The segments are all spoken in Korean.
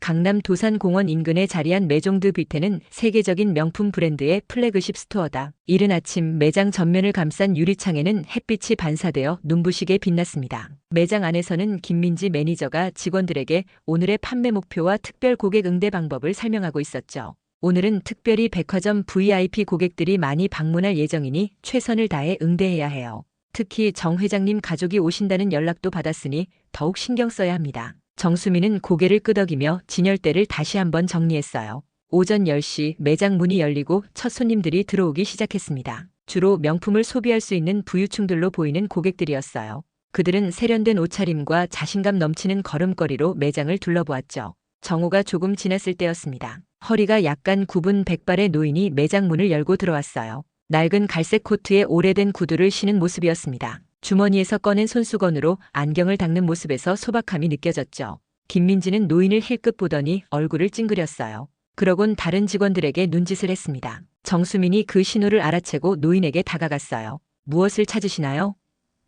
강남 도산공원 인근에 자리한 메종드 뷔테는 세계적인 명품 브랜드의 플래그십 스토어다. 이른 아침 매장 전면을 감싼 유리창에는 햇빛이 반사되어 눈부시게 빛났습니다. 매장 안에서는 김민지 매니저가 직원들에게 오늘의 판매 목표와 특별 고객 응대 방법을 설명하고 있었죠. 오늘은 특별히 백화점 VIP 고객들이 많이 방문할 예정이니 최선을 다해 응대해야 해요. 특히 정 회장님 가족이 오신다는 연락도 받았으니 더욱 신경 써야 합니다. 정수민은 고개를 끄덕이며 진열대를 다시 한번 정리했어요. 오전 10시 매장 문이 열리고 첫 손님들이 들어오기 시작했습니다. 주로 명품을 소비할 수 있는 부유층들로 보이는 고객들이었어요. 그들은 세련된 옷차림과 자신감 넘치는 걸음걸이로 매장을 둘러보았죠. 정오가 조금 지났을 때였습니다. 허리가 약간 굽은 백발의 노인이 매장 문을 열고 들어왔어요. 낡은 갈색 코트에 오래된 구두를 신은 모습이었습니다. 주머니에서 꺼낸 손수건으로 안경을 닦는 모습에서 소박함이 느껴졌죠. 김민지는 노인을 힐끗 보더니 얼굴을 찡그렸어요. 그러곤 다른 직원들에게 눈짓을 했습니다. 정수민이 그 신호를 알아채고 노인에게 다가갔어요. 무엇을 찾으시나요?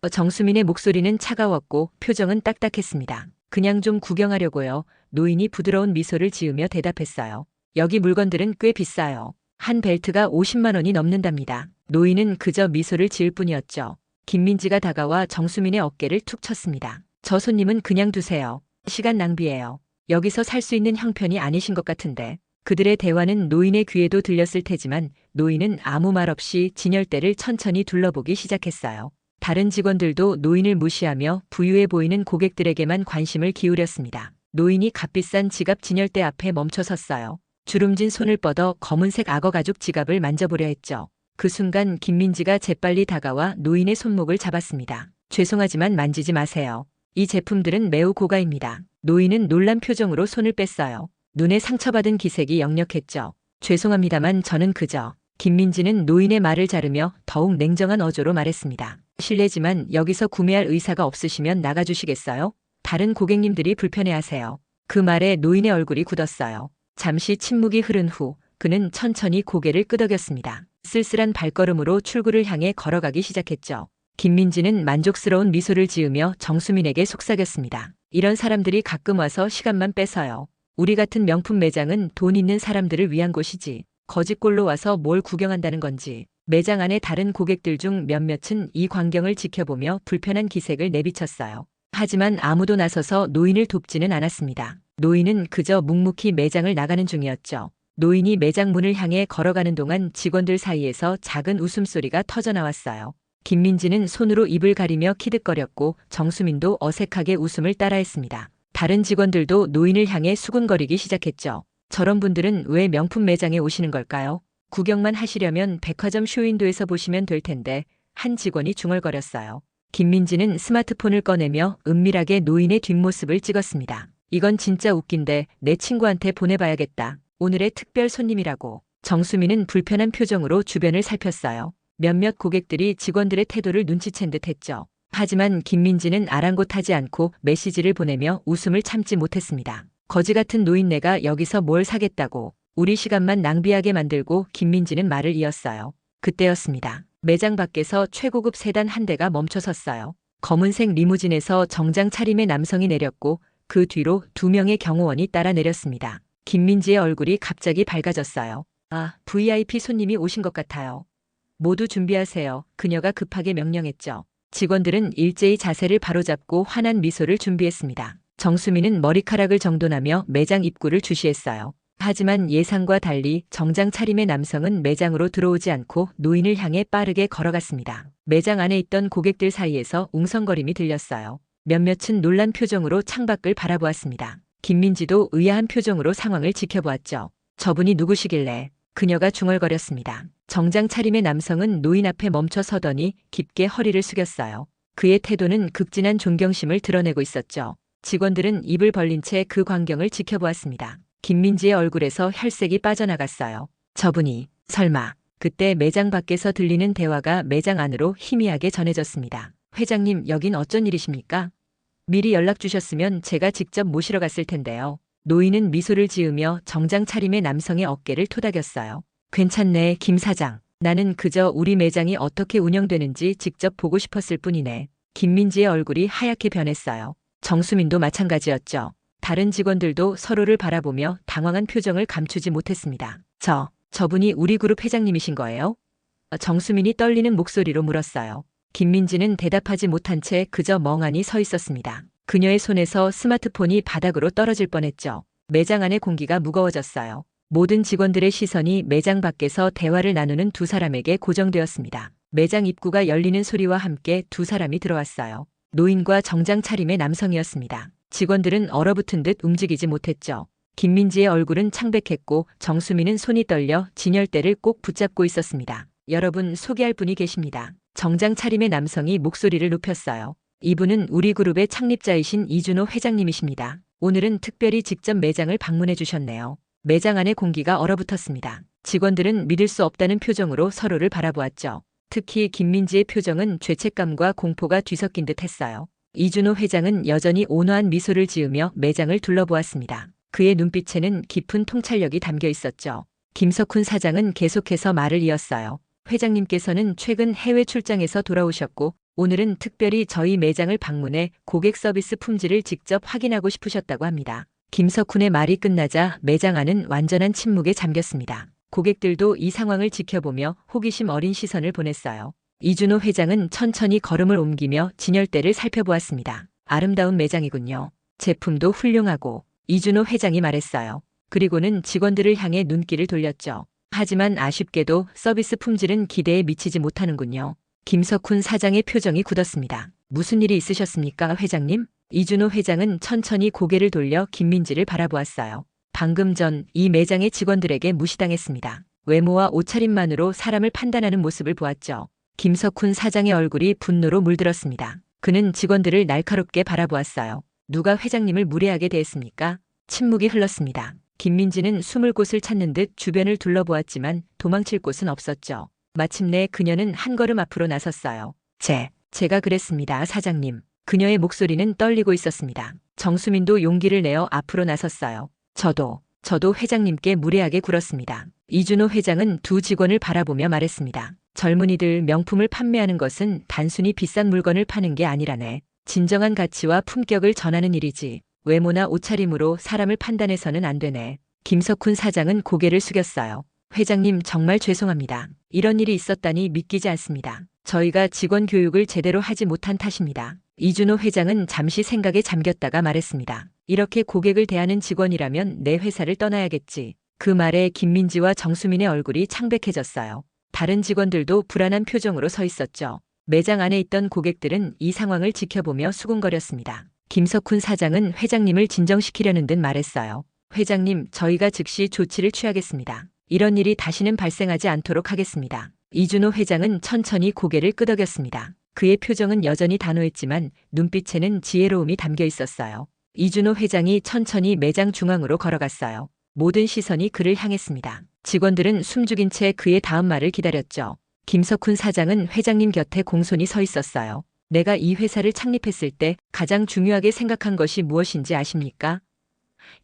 정수민의 목소리는 차가웠고 표정은 딱딱했습니다. 그냥 좀 구경하려고요. 노인이 부드러운 미소를 지으며 대답했어요. 여기 물건들은 꽤 비싸요. 한 벨트가 50만 원이 넘는답니다. 노인은 그저 미소를 지을 뿐이었죠. 김민지가 다가와 정수민의 어깨를 툭 쳤습니다. 저 손님은 그냥 두세요. 시간 낭비예요. 여기서 살 수 있는 형편이 아니신 것 같은데. 그들의 대화는 노인의 귀에도 들렸을 테지만 노인은 아무 말 없이 진열대를 천천히 둘러보기 시작했어요. 다른 직원들도 노인을 무시하며 부유해 보이는 고객들에게만 관심을 기울였습니다. 노인이 값비싼 지갑 진열대 앞에 멈춰 섰어요. 주름진 손을 뻗어 검은색 악어 가죽 지갑을 만져보려 했죠. 그 순간 김민지가 재빨리 다가와 노인의 손목을 잡았습니다. 죄송하지만 만지지 마세요. 이 제품들은 매우 고가입니다. 노인은 놀란 표정으로 손을 뺐어요. 눈에 상처받은 기색이 역력했죠. 죄송합니다만 저는 그저. 김민지는 노인의 말을 자르며 더욱 냉정한 어조로 말했습니다. 실례지만 여기서 구매할 의사가 없으시면 나가주시겠어요? 다른 고객님들이 불편해하세요. 그 말에 노인의 얼굴이 굳었어요. 잠시 침묵이 흐른 후 그는 천천히 고개를 끄덕였습니다. 쓸쓸한 발걸음으로 출구를 향해 걸어가기 시작했죠. 김민지는 만족스러운 미소를 지으며 정수민에게 속삭였습니다. 이런 사람들이 가끔 와서 시간만 뺏어요. 우리 같은 명품 매장은 돈 있는 사람들을 위한 곳이지. 거짓골로 와서 뭘 구경한다는 건지. 매장 안의 다른 고객들 중 몇몇은 이 광경을 지켜보며 불편한 기색을 내비쳤어요. 하지만 아무도 나서서 노인을 돕지는 않았습니다. 노인은 그저 묵묵히 매장을 나가는 중이었죠. 노인이 매장 문을 향해 걸어가는 동안 직원들 사이에서 작은 웃음소리가 터져나왔어요. 김민지는 손으로 입을 가리며 키득거렸고 정수민도 어색하게 웃음을 따라했습니다. 다른 직원들도 노인을 향해 수군거리기 시작했죠. 저런 분들은 왜 명품 매장에 오시는 걸까요? 구경만 하시려면 백화점 쇼윈도에서 보시면 될 텐데. 한 직원이 중얼거렸어요. 김민지는 스마트폰을 꺼내며 은밀하게 노인의 뒷모습을 찍었습니다. 이건 진짜 웃긴데 내 친구한테 보내봐야겠다. 오늘의 특별 손님이라고. 정수민은 불편한 표정으로 주변을 살폈어요. 몇몇 고객들이 직원들의 태도를 눈치챈 듯 했죠. 하지만 김민지는 아랑곳하지 않고 메시지를 보내며 웃음을 참지 못했습니다. 거지 같은 노인네가 여기서 뭘 사겠다고. 우리 시간만 낭비하게 만들고. 김민지는 말을 이었어요. 그때였습니다. 매장 밖에서 최고급 세단 한 대가 멈춰 섰어요. 검은색 리무진에서 정장 차림의 남성이 내렸고 그 뒤로 2명의 경호원이 따라 내렸습니다. 김민지의 얼굴이 갑자기 밝아졌어요. 아, VIP 손님이 오신 것 같아요. 모두 준비하세요. 그녀가 급하게 명령했죠. 직원들은 일제히 자세를 바로잡고 환한 미소를 준비했습니다. 정수민은 머리카락을 정돈하며 매장 입구를 주시했어요. 하지만 예상과 달리 정장 차림의 남성은 매장으로 들어오지 않고 노인을 향해 빠르게 걸어갔습니다. 매장 안에 있던 고객들 사이에서 웅성거림이 들렸어요. 몇몇은 놀란 표정으로 창밖을 바라보았습니다. 김민지도 의아한 표정으로 상황을 지켜보았죠. 저분이 누구시길래. 그녀가 중얼거렸습니다. 정장 차림의 남성은 노인 앞에 멈춰 서더니 깊게 허리를 숙였어요. 그의 태도는 극진한 존경심을 드러내고 있었죠. 직원들은 입을 벌린 채 그 광경을 지켜보았습니다. 김민지의 얼굴에서 혈색이 빠져나갔어요. 저분이 설마. 그때 매장 밖에서 들리는 대화가 매장 안으로 희미하게 전해졌습니다. 회장님, 여긴 어쩐 일이십니까? 미리 연락 주셨으면 제가 직접 모시러 갔을 텐데요. 노인은 미소를 지으며 정장 차림의 남성의 어깨를 토닥였어요. 괜찮네, 김 사장. 나는 그저 우리 매장이 어떻게 운영되는지 직접 보고 싶었을 뿐이네. 김민지의 얼굴이 하얗게 변했어요. 정수민도 마찬가지였죠. 다른 직원들도 서로를 바라보며 당황한 표정을 감추지 못했습니다. 저분이 우리 그룹 회장님이신 거예요? 정수민이 떨리는 목소리로 물었어요. 김민지는 대답하지 못한 채 그저 멍하니 서 있었습니다. 그녀의 손에서 스마트폰이 바닥으로 떨어질 뻔했죠. 매장 안의 공기가 무거워졌어요. 모든 직원들의 시선이 매장 밖에서 대화를 나누는 두 사람에게 고정되었습니다. 매장 입구가 열리는 소리와 함께 두 사람이 들어왔어요. 노인과 정장 차림의 남성이었습니다. 직원들은 얼어붙은 듯 움직이지 못했죠. 김민지의 얼굴은 창백했고 정수민은 손이 떨려 진열대를 꼭 붙잡고 있었습니다. 여러분, 소개할 분이 계십니다. 정장 차림의 남성이 목소리를 높였어요. 이분은 우리 그룹의 창립자이신 이준호 회장님이십니다. 오늘은 특별히 직접 매장을 방문해 주셨네요. 매장 안의 공기가 얼어붙었습니다. 직원들은 믿을 수 없다는 표정으로 서로를 바라보았죠. 특히 김민지의 표정은 죄책감과 공포가 뒤섞인 듯 했어요. 이준호 회장은 여전히 온화한 미소를 지으며 매장을 둘러보았습니다. 그의 눈빛에는 깊은 통찰력이 담겨 있었죠. 김석훈 사장은 계속해서 말을 이었어요. 회장님께서는 최근 해외 출장에서 돌아오셨고 오늘은 특별히 저희 매장을 방문해 고객 서비스 품질을 직접 확인하고 싶으셨다고 합니다. 김석훈의 말이 끝나자 매장 안은 완전한 침묵에 잠겼습니다. 고객들도 이 상황을 지켜보며 호기심 어린 시선을 보냈어요. 이준호 회장은 천천히 걸음을 옮기며 진열대를 살펴보았습니다. 아름다운 매장이군요. 제품도 훌륭하고. 이준호 회장이 말했어요. 그리고는 직원들을 향해 눈길을 돌렸죠. 하지만 아쉽게도 서비스 품질은 기대에 미치지 못하는군요. 김석훈 사장의 표정이 굳었습니다. 무슨 일이 있으셨습니까, 회장님? 이준호 회장은 천천히 고개를 돌려 김민지를 바라보았어요. 방금 전 이 매장의 직원들에게 무시당했습니다. 외모와 옷차림만으로 사람을 판단하는 모습을 보았죠. 김석훈 사장의 얼굴이 분노로 물들었습니다. 그는 직원들을 날카롭게 바라보았어요. 누가 회장님을 무례하게 대했습니까? 침묵이 흘렀습니다. 김민지는 숨을 곳을 찾는 듯 주변을 둘러보았지만 도망칠 곳은 없었죠. 마침내 그녀는 한 걸음 앞으로 나섰어요. 제가 그랬습니다, 사장님. 그녀의 목소리는 떨리고 있었습니다. 정수민도 용기를 내어 앞으로 나섰어요. 저도 회장님께 무례하게 굴었습니다. 이준호 회장은 두 직원을 바라보며 말했습니다. 젊은이들, 명품을 판매하는 것은 단순히 비싼 물건을 파는 게 아니라네. 진정한 가치와 품격을 전하는 일이지. 외모나 옷차림으로 사람을 판단해서는 안 되네. 김석훈 사장은 고개를 숙였어요. 회장님, 정말 죄송합니다. 이런 일이 있었다니 믿기지 않습니다. 저희가 직원 교육을 제대로 하지 못한 탓입니다. 이준호 회장은 잠시 생각에 잠겼다가 말했습니다. 이렇게 고객을 대하는 직원이라면 내 회사를 떠나야겠지. 그 말에 김민지와 정수민의 얼굴이 창백해졌어요. 다른 직원들도 불안한 표정으로 서 있었죠. 매장 안에 있던 고객들은 이 상황을 지켜보며 수군거렸습니다. 김석훈 사장은 회장님을 진정시키려는 듯 말했어요. 회장님, 저희가 즉시 조치를 취하겠습니다. 이런 일이 다시는 발생하지 않도록 하겠습니다. 이준호 회장은 천천히 고개를 끄덕였습니다. 그의 표정은 여전히 단호했지만 눈빛에는 지혜로움이 담겨 있었어요. 이준호 회장이 천천히 매장 중앙으로 걸어갔어요. 모든 시선이 그를 향했습니다. 직원들은 숨죽인 채 그의 다음 말을 기다렸죠. 김석훈 사장은 회장님 곁에 공손히 서 있었어요. 내가 이 회사를 창립했을 때 가장 중요하게 생각한 것이 무엇인지 아십니까?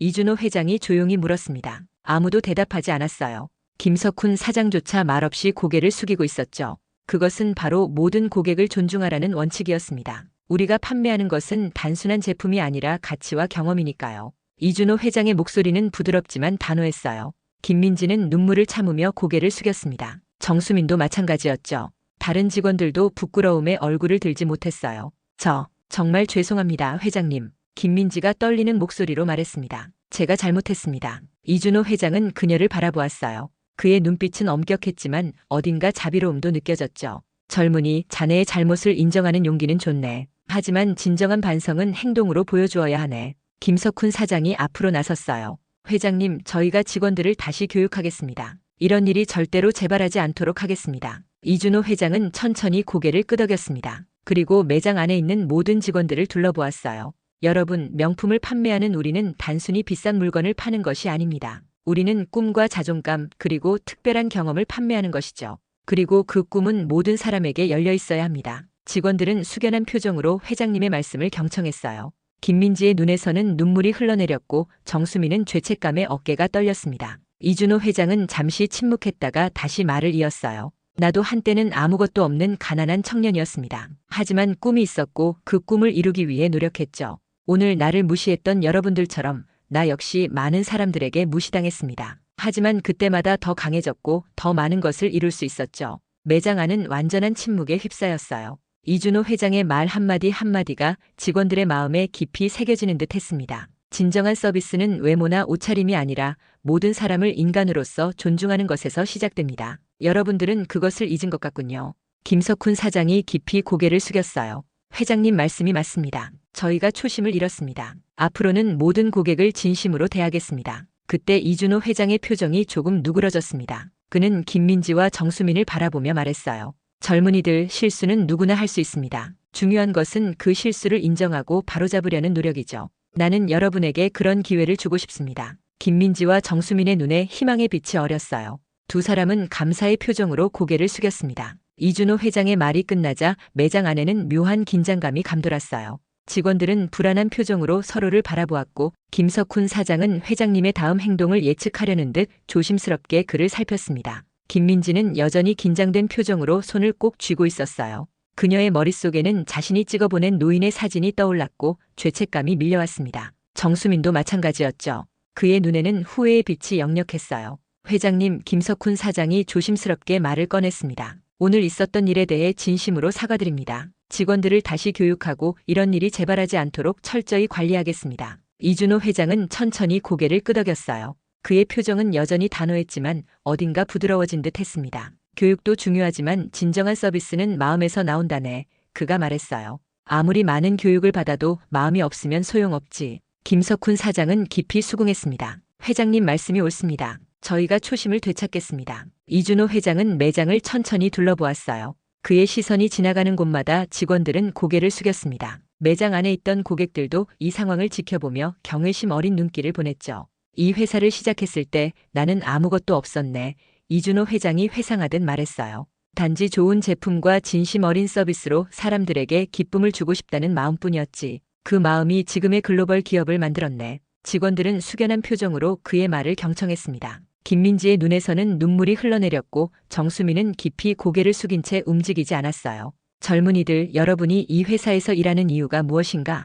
이준호 회장이 조용히 물었습니다. 아무도 대답하지 않았어요. 김석훈 사장조차 말없이 고개를 숙이고 있었죠. 그것은 바로 모든 고객을 존중하라는 원칙이었습니다. 우리가 판매하는 것은 단순한 제품이 아니라 가치와 경험이니까요. 이준호 회장의 목소리는 부드럽지만 단호했어요. 김민지는 눈물을 참으며 고개를 숙였습니다. 정수민도 마찬가지였죠. 다른 직원들도 부끄러움에 얼굴을 들지 못했어요. 정말 죄송합니다, 회장님. 김민지가 떨리는 목소리로 말했습니다. 제가 잘못했습니다. 이준호 회장은 그녀를 바라보았어요. 그의 눈빛은 엄격했지만 어딘가 자비로움도 느껴졌죠. 젊은이, 자네의 잘못을 인정하는 용기는 좋네. 하지만 진정한 반성은 행동으로 보여주어야 하네. 김석훈 사장이 앞으로 나섰어요. 회장님, 저희가 직원들을 다시 교육하겠습니다. 이런 일이 절대로 재발하지 않도록 하겠습니다. 이준호 회장은 천천히 고개를 끄덕였습니다. 그리고 매장 안에 있는 모든 직원들을 둘러보았어요. 여러분, 명품을 판매하는 우리는 단순히 비싼 물건을 파는 것이 아닙니다. 우리는 꿈과 자존감, 그리고 특별한 경험을 판매하는 것이죠. 그리고 그 꿈은 모든 사람에게 열려 있어야 합니다. 직원들은 숙연한 표정으로 회장님의 말씀을 경청했어요. 김민지의 눈에서는 눈물이 흘러내렸고 정수민은 죄책감에 어깨가 떨렸습니다. 이준호 회장은 잠시 침묵했다가 다시 말을 이었어요. 나도 한때는 아무것도 없는 가난한 청년이었습니다. 하지만 꿈이 있었고 그 꿈을 이루기 위해 노력했죠. 오늘 나를 무시했던 여러분들처럼 나 역시 많은 사람들에게 무시당했습니다. 하지만 그때마다 더 강해졌고 더 많은 것을 이룰 수 있었죠. 매장 안은 완전한 침묵에 휩싸였어요. 이준호 회장의 말 한마디 한마디가 직원들의 마음에 깊이 새겨지는 듯 했습니다. 진정한 서비스는 외모나 옷차림이 아니라 모든 사람을 인간으로서 존중하는 것에서 시작됩니다. 여러분들은 그것을 잊은 것 같군요. 김석훈 사장이 깊이 고개를 숙였어요. 회장님 말씀이 맞습니다. 저희가 초심을 잃었습니다. 앞으로는 모든 고객을 진심으로 대하겠습니다. 그때 이준호 회장의 표정이 조금 누그러졌습니다. 그는 김민지와 정수민을 바라보며 말했어요. 젊은이들, 실수는 누구나 할 수 있습니다. 중요한 것은 그 실수를 인정하고 바로잡으려는 노력이죠. 나는 여러분에게 그런 기회를 주고 싶습니다. 김민지와 정수민의 눈에 희망의 빛이 어렸어요. 두 사람은 감사의 표정으로 고개를 숙였습니다. 이준호 회장의 말이 끝나자 매장 안에는 묘한 긴장감이 감돌았어요. 직원들은 불안한 표정으로 서로를 바라보았고 김석훈 사장은 회장님의 다음 행동을 예측하려는 듯 조심스럽게 그를 살폈습니다. 김민지는 여전히 긴장된 표정으로 손을 꼭 쥐고 있었어요. 그녀의 머릿속에는 자신이 찍어보낸 노인의 사진이 떠올랐고 죄책감이 밀려왔습니다. 정수민도 마찬가지였죠. 그의 눈에는 후회의 빛이 역력했어요. 회장님, 김석훈 사장이 조심스럽게 말을 꺼냈습니다. 오늘 있었던 일에 대해 진심으로 사과드립니다. 직원들을 다시 교육하고 이런 일이 재발하지 않도록 철저히 관리하겠습니다. 이준호 회장은 천천히 고개를 끄덕였어요. 그의 표정은 여전히 단호했지만 어딘가 부드러워진 듯 했습니다. 교육도 중요하지만 진정한 서비스는 마음에서 나온다네. 그가 말했어요. 아무리 많은 교육을 받아도 마음이 없으면 소용없지. 김석훈 사장은 깊이 수긍했습니다. 회장님 말씀이 옳습니다. 저희가 초심을 되찾겠습니다. 이준호 회장은 매장을 천천히 둘러보았어요. 그의 시선이 지나가는 곳마다 직원들은 고개를 숙였습니다. 매장 안에 있던 고객들도 이 상황을 지켜보며 경외심 어린 눈길을 보냈죠. 이 회사를 시작했을 때 나는 아무것도 없었네. 이준호 회장이 회상하듯 말했어요. 단지 좋은 제품과 진심 어린 서비스로 사람들에게 기쁨을 주고 싶다는 마음뿐이었지. 그 마음이 지금의 글로벌 기업을 만들었네. 직원들은 숙연한 표정으로 그의 말을 경청했습니다. 김민지의 눈에서는 눈물이 흘러내렸고 정수민은 깊이 고개를 숙인 채 움직이지 않았어요. 젊은이들, 여러분이 이 회사에서 일하는 이유가 무엇인가?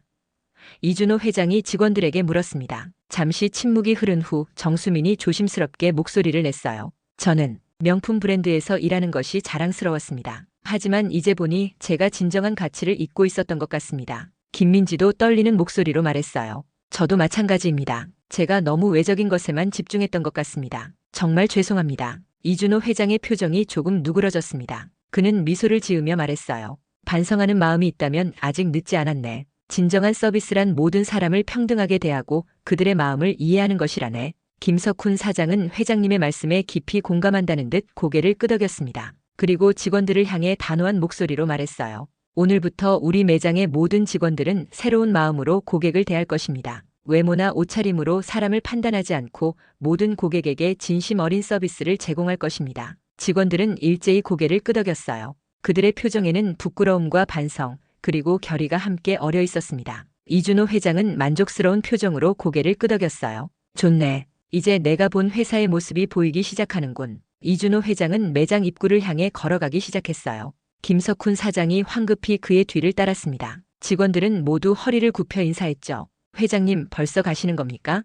이준호 회장이 직원들에게 물었습니다. 잠시 침묵이 흐른 후 정수민이 조심스럽게 목소리를 냈어요. 저는 명품 브랜드에서 일하는 것이 자랑스러웠습니다. 하지만 이제 보니 제가 진정한 가치를 잊고 있었던 것 같습니다. 김민지도 떨리는 목소리로 말했어요. 저도 마찬가지입니다. 제가 너무 외적인 것에만 집중했던 것 같습니다. 정말 죄송합니다. 이준호 회장의 표정이 조금 누그러졌습니다. 그는 미소를 지으며 말했어요. 반성하는 마음이 있다면 아직 늦지 않았네. 진정한 서비스란 모든 사람을 평등하게 대하고 그들의 마음을 이해하는 것이라네. 김석훈 사장은 회장님의 말씀에 깊이 공감한다는 듯 고개를 끄덕였습니다. 그리고 직원들을 향해 단호한 목소리로 말했어요. 오늘부터 우리 매장의 모든 직원들은 새로운 마음으로 고객을 대할 것입니다. 외모나 옷차림으로 사람을 판단하지 않고 모든 고객에게 진심 어린 서비스를 제공할 것입니다. 직원들은 일제히 고개를 끄덕였어요. 그들의 표정에는 부끄러움과 반성, 그리고 결의가 함께 어려 있었습니다. 이준호 회장은 만족스러운 표정으로 고개를 끄덕였어요. 좋네. 이제 내가 본 회사의 모습이 보이기 시작하는군. 이준호 회장은 매장 입구를 향해 걸어가기 시작했어요. 김석훈 사장이 황급히 그의 뒤를 따랐습니다. 직원들은 모두 허리를 굽혀 인사했죠. 회장님, 벌써 가시는 겁니까?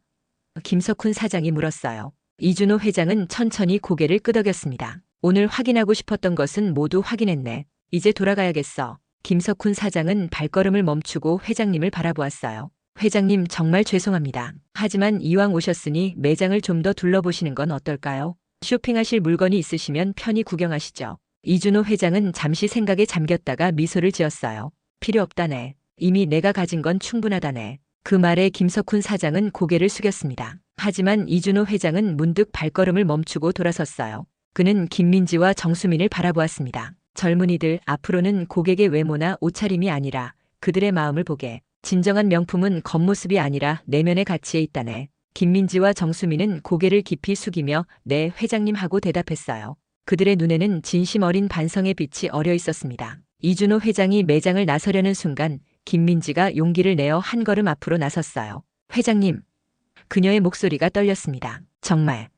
김석훈 사장이 물었어요. 이준호 회장은 천천히 고개를 끄덕였습니다. 오늘 확인하고 싶었던 것은 모두 확인했네. 이제 돌아가야겠어. 김석훈 사장은 발걸음을 멈추고 회장님을 바라보았어요. 회장님, 정말 죄송합니다. 하지만 이왕 오셨으니 매장을 좀 더 둘러보시는 건 어떨까요? 쇼핑하실 물건이 있으시면 편히 구경하시죠. 이준호 회장은 잠시 생각에 잠겼다가 미소를 지었어요. 필요 없다네. 이미 내가 가진 건 충분하다네. 그 말에 김석훈 사장은 고개를 숙였습니다. 하지만 이준호 회장은 문득 발걸음을 멈추고 돌아섰어요. 그는 김민지와 정수민을 바라보았습니다. 젊은이들, 앞으로는 고객의 외모나 옷차림이 아니라 그들의 마음을 보게. 진정한 명품은 겉모습이 아니라 내면의 가치에 있다네. 김민지와 정수민은 고개를 깊이 숙이며 네, 회장님 하고 대답했어요. 그들의 눈에는 진심 어린 반성의 빛이 어려 있었습니다. 이준호 회장이 매장을 나서려는 순간 김민지가 용기를 내어 한 걸음 앞으로 나섰어요. 회장님. 그녀의 목소리가 떨렸습니다. 정말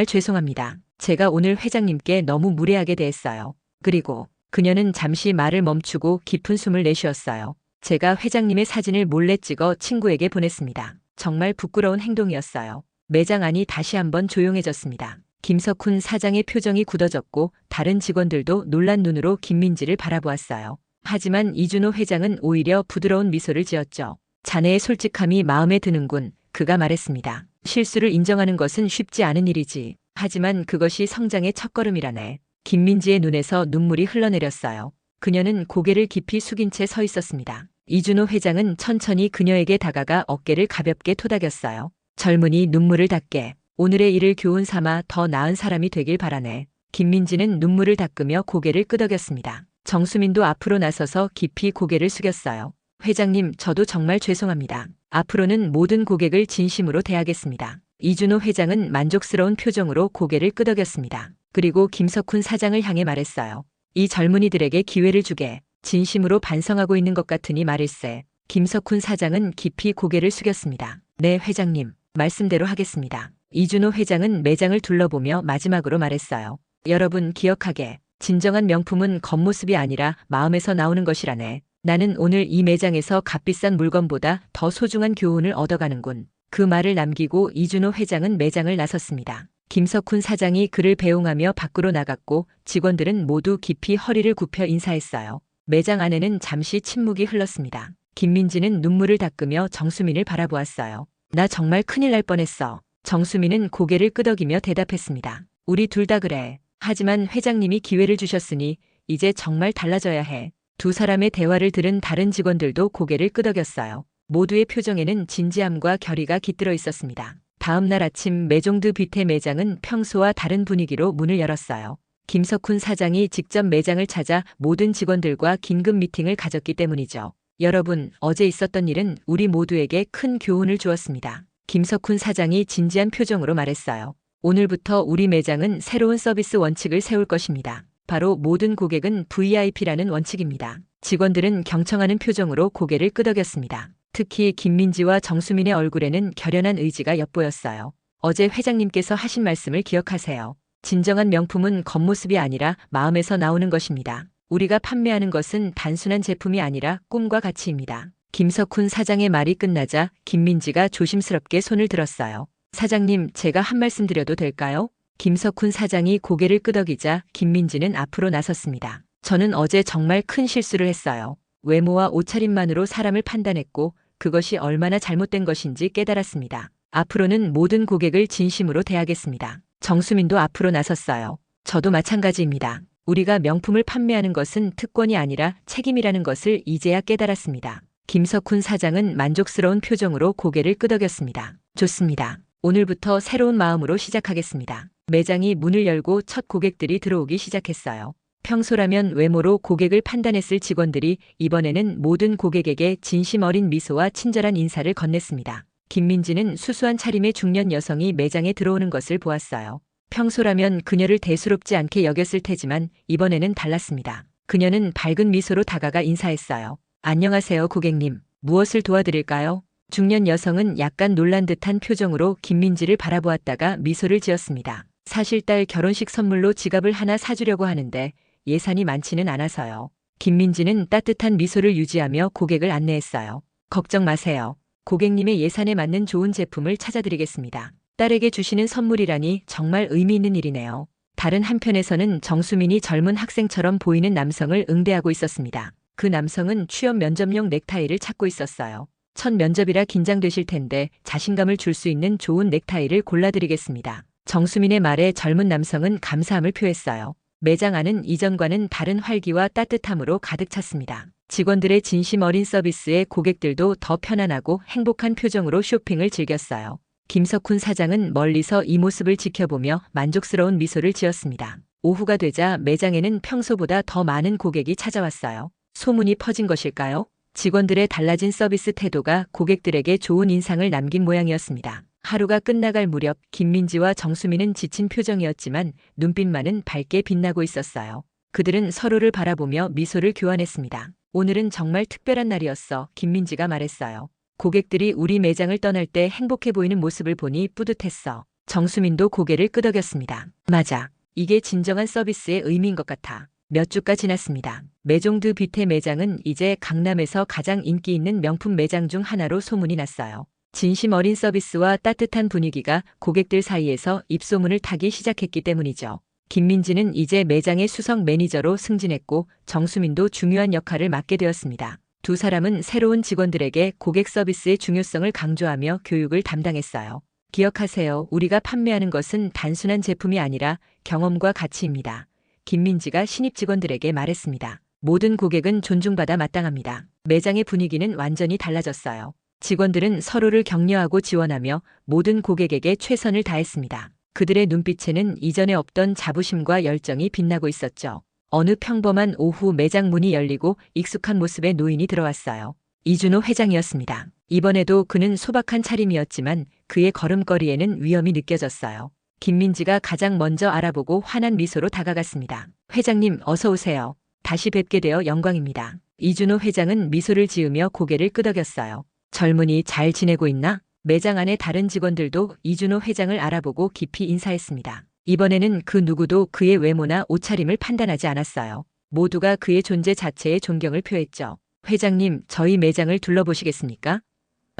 죄송합니다. 제가 오늘 회장님께 너무 무례하게 대했어요. 그리고 그녀는 잠시 말을 멈추고 깊은 숨을 내쉬었어요. 제가 회장님의 사진을 몰래 찍어 친구에게 보냈습니다. 정말 부끄러운 행동이었어요. 매장 안이 다시 한번 조용해졌습니다. 김석훈 사장의 표정이 굳어졌고 다른 직원들도 놀란 눈으로 김민지를 바라보았어요. 하지만 이준호 회장은 오히려 부드러운 미소를 지었죠. 자네의 솔직함이 마음에 드는군. 그가 말했습니다. 실수를 인정하는 것은 쉽지 않은 일이지. 하지만 그것이 성장의 첫걸음이라네. 김민지의 눈에서 눈물이 흘러내렸어요. 그녀는 고개를 깊이 숙인 채 서 있었습니다. 이준호 회장은 천천히 그녀에게 다가가 어깨를 가볍게 토닥였어요. 젊은이 눈물을 닦게. 오늘의 일을 교훈 삼아 더 나은 사람이 되길 바라네. 김민지는 눈물을 닦으며 고개를 끄덕였습니다. 정수민도 앞으로 나서서 깊이 고개를 숙였어요. 회장님, 저도 정말 죄송합니다. 앞으로는 모든 고객을 진심으로 대하겠습니다. 이준호 회장은 만족스러운 표정으로 고개를 끄덕였습니다. 그리고 김석훈 사장을 향해 말했어요. 이 젊은이들에게 기회를 주게. 진심으로 반성하고 있는 것 같으니 말일세. 김석훈 사장은 깊이 고개를 숙였습니다. 네, 회장님. 말씀대로 하겠습니다. 이준호 회장은 매장을 둘러보며 마지막으로 말했어요. 여러분 기억하게. 진정한 명품은 겉모습이 아니라 마음에서 나오는 것이라네. 나는 오늘 이 매장에서 값비싼 물건보다 더 소중한 교훈을 얻어가는군. 그 말을 남기고 이준호 회장은 매장을 나섰습니다. 김석훈 사장이 그를 배웅하며 밖으로 나갔고 직원들은 모두 깊이 허리를 굽혀 인사했어요. 매장 안에는 잠시 침묵이 흘렀습니다. 김민지는 눈물을 닦으며 정수민을 바라보았어요. 나 정말 큰일 날 뻔했어. 정수민은 고개를 끄덕이며 대답했습니다. 우리 둘 다 그래. 하지만 회장님이 기회를 주셨으니 이제 정말 달라져야 해. 두 사람의 대화를 들은 다른 직원들도 고개를 끄덕였어요. 모두의 표정에는 진지함과 결의가 깃들어 있었습니다. 다음 날 아침 메종드 뷔테 매장은 평소와 다른 분위기로 문을 열었어요. 김석훈 사장이 직접 매장을 찾아 모든 직원들과 긴급 미팅을 가졌기 때문이죠. 여러분, 어제 있었던 일은 우리 모두에게 큰 교훈을 주었습니다. 김석훈 사장이 진지한 표정으로 말했어요. 오늘부터 우리 매장은 새로운 서비스 원칙을 세울 것입니다. 바로 모든 고객은 VIP라는 원칙입니다. 직원들은 경청하는 표정으로 고개를 끄덕였습니다. 특히 김민지와 정수민의 얼굴에는 결연한 의지가 엿보였어요. 어제 회장님께서 하신 말씀을 기억하세요. 진정한 명품은 겉모습이 아니라 마음에서 나오는 것입니다. 우리가 판매하는 것은 단순한 제품이 아니라 꿈과 가치입니다. 김석훈 사장의 말이 끝나자 김민지가 조심스럽게 손을 들었어요. 사장님, 제가 한 말씀 드려도 될까요? 김석훈 사장이 고개를 끄덕이자 김민지는 앞으로 나섰습니다. 저는 어제 정말 큰 실수를 했어요. 외모와 옷차림만으로 사람을 판단했고 그것이 얼마나 잘못된 것인지 깨달았습니다. 앞으로는 모든 고객을 진심으로 대하겠습니다. 정수민도 앞으로 나섰어요. 저도 마찬가지입니다. 우리가 명품을 판매하는 것은 특권이 아니라 책임이라는 것을 이제야 깨달았습니다. 김석훈 사장은 만족스러운 표정으로 고개를 끄덕였습니다. 좋습니다. 오늘부터 새로운 마음으로 시작하겠습니다. 매장이 문을 열고 첫 고객들이 들어오기 시작했어요. 평소라면 외모로 고객을 판단했을 직원들이 이번에는 모든 고객에게 진심 어린 미소와 친절한 인사를 건넸습니다. 김민지는 수수한 차림의 중년 여성이 매장에 들어오는 것을 보았어요. 평소라면 그녀를 대수롭지 않게 여겼을 테지만 이번에는 달랐습니다. 그녀는 밝은 미소로 다가가 인사했어요. 안녕하세요, 고객님. 무엇을 도와드릴까요? 중년 여성은 약간 놀란 듯한 표정으로 김민지를 바라보았다가 미소를 지었습니다. 사실 딸 결혼식 선물로 지갑을 하나 사주려고 하는데 예산이 많지는 않아서요. 김민지는 따뜻한 미소를 유지하며 고객을 안내했어요. 걱정 마세요. 고객님의 예산에 맞는 좋은 제품을 찾아드리겠습니다. 딸에게 주시는 선물이라니 정말 의미 있는 일이네요. 다른 한편에서는 정수민이 젊은 학생처럼 보이는 남성을 응대하고 있었습니다. 그 남성은 취업 면접용 넥타이를 찾고 있었어요. 첫 면접이라 긴장되실 텐데 자신감을 줄 수 있는 좋은 넥타이를 골라드리겠습니다. 정수민의 말에 젊은 남성은 감사함을 표했어요. 매장 안은 이전과는 다른 활기와 따뜻함으로 가득 찼습니다. 직원들의 진심 어린 서비스에 고객들도 더 편안하고 행복한 표정으로 쇼핑을 즐겼어요. 김석훈 사장은 멀리서 이 모습을 지켜보며 만족스러운 미소를 지었습니다. 오후가 되자 매장에는 평소보다 더 많은 고객이 찾아왔어요. 소문이 퍼진 것일까요? 직원들의 달라진 서비스 태도가 고객들에게 좋은 인상을 남긴 모양이었습니다. 하루가 끝나갈 무렵 김민지와 정수민은 지친 표정이었지만 눈빛만은 밝게 빛나고 있었어요. 그들은 서로를 바라보며 미소를 교환했습니다. 오늘은 정말 특별한 날이었어, 김민지가 말했어요. 고객들이 우리 매장을 떠날 때 행복해 보이는 모습을 보니 뿌듯했어. 정수민도 고개를 끄덕였습니다. 맞아. 이게 진정한 서비스의 의미인 것 같아. 몇 주가 지났습니다. 메종드 뷔테 매장은 이제 강남에서 가장 인기 있는 명품 매장 중 하나로 소문이 났어요. 진심 어린 서비스와 따뜻한 분위기가 고객들 사이에서 입소문을 타기 시작했기 때문이죠. 김민지는 이제 매장의 수석 매니저로 승진했고 정수민도 중요한 역할을 맡게 되었습니다. 두 사람은 새로운 직원들에게 고객 서비스의 중요성을 강조하며 교육을 담당했어요. 기억하세요. 우리가 판매하는 것은 단순한 제품이 아니라 경험과 가치입니다. 김민지가 신입 직원들에게 말했습니다. 모든 고객은 존중받아 마땅합니다. 매장의 분위기는 완전히 달라졌어요. 직원들은 서로를 격려하고 지원하며 모든 고객에게 최선을 다했습니다. 그들의 눈빛에는 이전에 없던 자부심과 열정이 빛나고 있었죠. 어느 평범한 오후 매장 문이 열리고 익숙한 모습의 노인이 들어왔어요. 이준호 회장이었습니다. 이번에도 그는 소박한 차림이었지만 그의 걸음걸이에는 위험이 느껴졌어요. 김민지가 가장 먼저 알아보고 환한 미소로 다가갔습니다. 회장님, 어서 오세요. 다시 뵙게 되어 영광입니다. 이준호 회장은 미소를 지으며 고개를 끄덕였어요. 젊은이 잘 지내고 있나? 매장 안의 다른 직원들도 이준호 회장을 알아보고 깊이 인사했습니다. 이번에는 그 누구도 그의 외모나 옷차림을 판단하지 않았어요. 모두가 그의 존재 자체에 존경을 표했죠. 회장님, 저희 매장을 둘러보시겠습니까?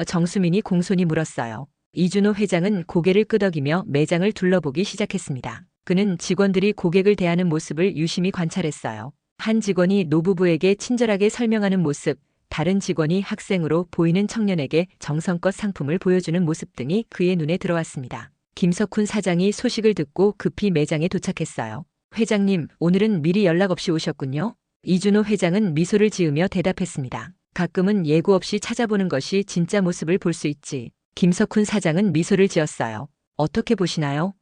정수민이 공손히 물었어요. 이준호 회장은 고개를 끄덕이며 매장을 둘러보기 시작했습니다. 그는 직원들이 고객을 대하는 모습을 유심히 관찰했어요. 한 직원이 노부부에게 친절하게 설명하는 모습, 다른 직원이 학생으로 보이는 청년에게 정성껏 상품을 보여주는 모습 등이 그의 눈에 들어왔습니다. 김석훈 사장이 소식을 듣고 급히 매장에 도착했어요. 회장님, 오늘은 미리 연락 없이 오셨군요. 이준호 회장은 미소를 지으며 대답했습니다. 가끔은 예고 없이 찾아보는 것이 진짜 모습을 볼 수 있지. 김석훈 사장은 미소를 지었어요. 어떻게 보시나요?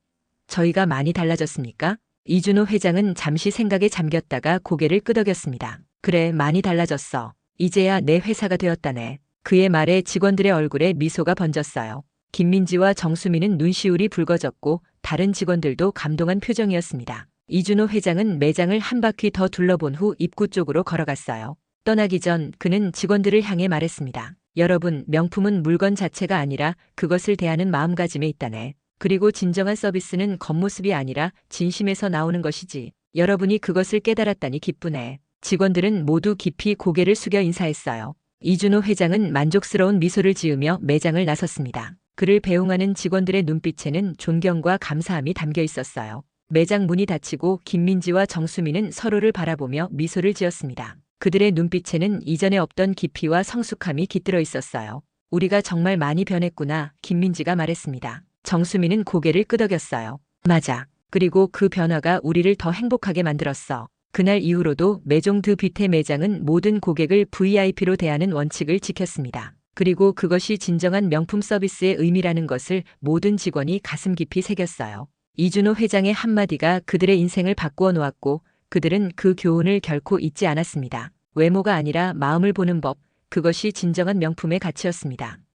저희가 많이 달라졌습니까? 이준호 회장은 잠시 생각에 잠겼다가 고개를 끄덕였습니다. 그래, 많이 달라졌어. 이제야 내 회사가 되었다네. 그의 말에 직원들의 얼굴에 미소가 번졌어요. 김민지와 정수민은 눈시울이 붉어졌고 다른 직원들도 감동한 표정이었습니다. 이준호 회장은 매장을 한 바퀴 더 둘러본 후 입구 쪽으로 걸어갔어요. 떠나기 전 그는 직원들을 향해 말했습니다. 여러분, 명품은 물건 자체가 아니라 그것을 대하는 마음가짐에 있다네. 그리고 진정한 서비스는 겉모습이 아니라 진심에서 나오는 것이지. 여러분이 그것을 깨달았다니 기쁘네. 직원들은 모두 깊이 고개를 숙여 인사했어요. 이준호 회장은 만족스러운 미소를 지으며 매장을 나섰습니다. 그를 배웅하는 직원들의 눈빛에는 존경과 감사함이 담겨 있었어요. 매장 문이 닫히고 김민지와 정수민은 서로를 바라보며 미소를 지었습니다. 그들의 눈빛에는 이전에 없던 깊이와 성숙함이 깃들어 있었어요. 우리가 정말 많이 변했구나, 김민지가 말했습니다. 정수민은 고개를 끄덕였어요. 맞아. 그리고 그 변화가 우리를 더 행복하게 만들었어. 그날 이후로도 메종드 뷔테 매장은 모든 고객을 VIP로 대하는 원칙을 지켰습니다. 그리고 그것이 진정한 명품 서비스의 의미라는 것을 모든 직원이 가슴 깊이 새겼어요. 이준호 회장의 한마디가 그들의 인생을 바꾸어 놓았고 그들은 그 교훈을 결코 잊지 않았습니다. 외모가 아니라 마음을 보는 법, 그것이 진정한 명품의 가치였습니다.